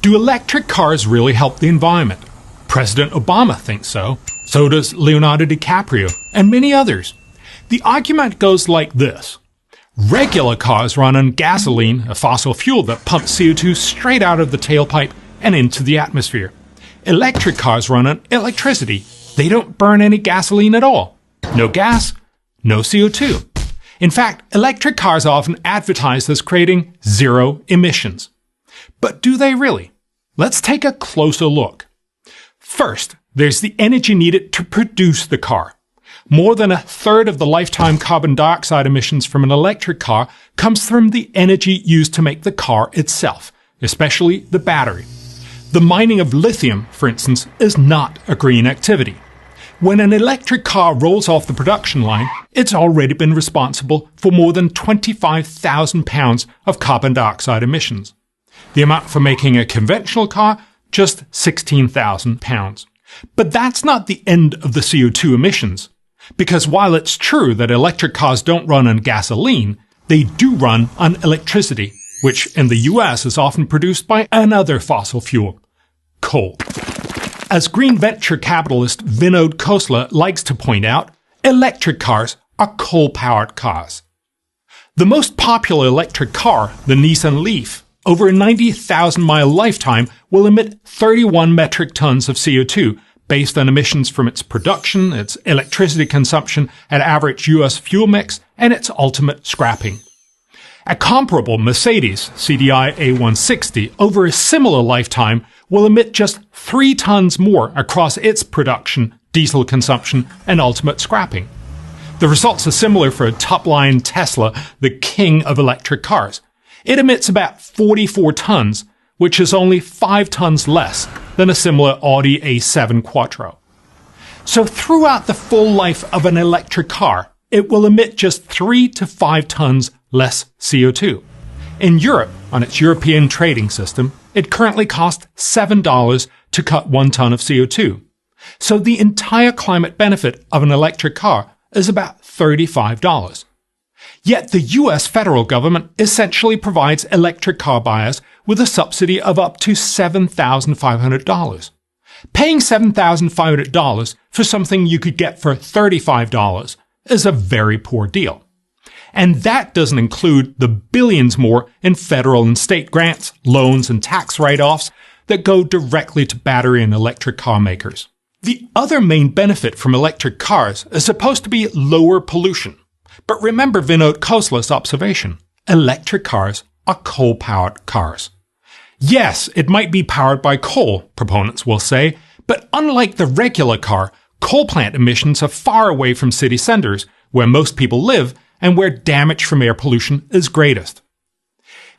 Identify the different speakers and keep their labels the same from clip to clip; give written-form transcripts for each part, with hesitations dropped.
Speaker 1: Do electric cars really help the environment? President Obama thinks so. So does Leonardo DiCaprio and many others. The argument goes like this. Regular cars run on gasoline, a fossil fuel that pumps CO2 straight out of the tailpipe and into the atmosphere. Electric cars run on electricity. They don't burn any gasoline at all. No gas, no CO2. In fact, electric cars are often advertised as creating zero emissions. But do they really? Let's take a closer look. First, there's the energy needed to produce the car. More than a third of the lifetime carbon dioxide emissions from an electric car comes from the energy used to make the car itself, especially the battery. The mining of lithium, for instance, is not a green activity. When an electric car rolls off the production line, it's already been responsible for more than 25,000 pounds of carbon dioxide emissions. The amount for making a conventional car, just 16,000 pounds. But that's not the end of the CO2 emissions. Because while it's true that electric cars don't run on gasoline, they do run on electricity, which in the US is often produced by another fossil fuel, coal. As green venture capitalist Vinod Khosla likes to point out, electric cars are coal-powered cars. The most popular electric car, the Nissan Leaf, over a 90,000-mile lifetime will emit 31 metric tons of CO2 based on emissions from its production, its electricity consumption at average US fuel mix, and its ultimate scrapping. A comparable Mercedes CDI A160 over a similar lifetime will emit just 3 tons more across its production, diesel consumption, and ultimate scrapping. The results are similar for a top-line Tesla, the king of electric cars. It emits about 44 tons, which is only 5 tons less than a similar Audi A7 Quattro. So throughout the full life of an electric car, it will emit just 3 to 5 tons less CO2. In Europe, on its European trading system, it currently costs $7 to cut 1 ton of CO2. So the entire climate benefit of an electric car is about $35. Yet the US federal government essentially provides electric car buyers with a subsidy of up to $7,500. Paying $7,500 for something you could get for $35 is a very poor deal. And that doesn't include the billions more in federal and state grants, loans, and tax write-offs that go directly to battery and electric car makers. The other main benefit from electric cars is supposed to be lower pollution. But remember Vinod Khosla's observation. Electric cars are coal-powered cars. Yes, it might be powered by coal, proponents will say, but unlike the regular car, coal plant emissions are far away from city centers, where most people live, and where damage from air pollution is greatest.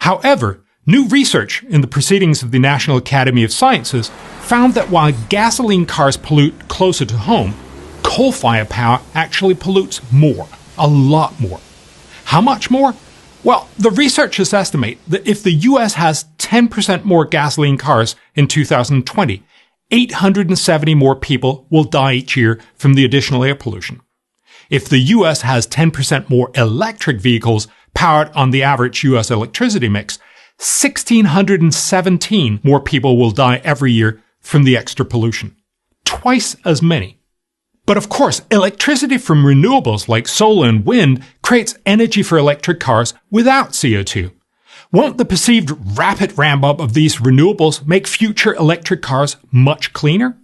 Speaker 1: However, new research in the Proceedings of the National Academy of Sciences found that while gasoline cars pollute closer to home, coal-fired power actually pollutes more, a lot more. How much more? Well, the researchers estimate that if the US has 10% more gasoline cars in 2020, 870 more people will die each year from the additional air pollution. If the US has 10% more electric vehicles powered on the average US electricity mix, 1,617 more people will die every year from the extra pollution. Twice as many. But of course, electricity from renewables like solar and wind creates energy for electric cars without CO2. Won't the perceived rapid ramp-up of these renewables make future electric cars much cleaner?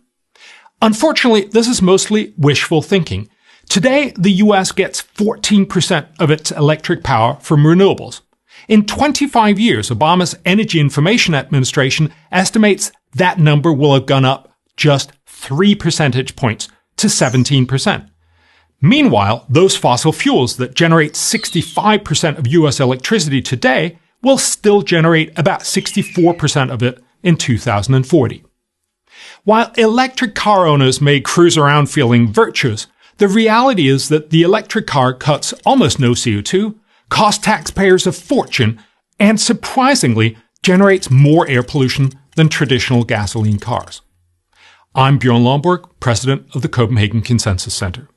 Speaker 1: Unfortunately, this is mostly wishful thinking. Today, the US gets 14% of its electric power from renewables. In 25 years, Obama's Energy Information Administration estimates that number will have gone up just 3 percentage points to 17%. Meanwhile, those fossil fuels that generate 65% of US electricity today will still generate about 64% of it in 2040. While electric car owners may cruise around feeling virtuous, the reality is that the electric car cuts almost no CO2, costs taxpayers a fortune, and surprisingly generates more air pollution than traditional gasoline cars. I'm Bjorn Lomborg, president of the Copenhagen Consensus Center.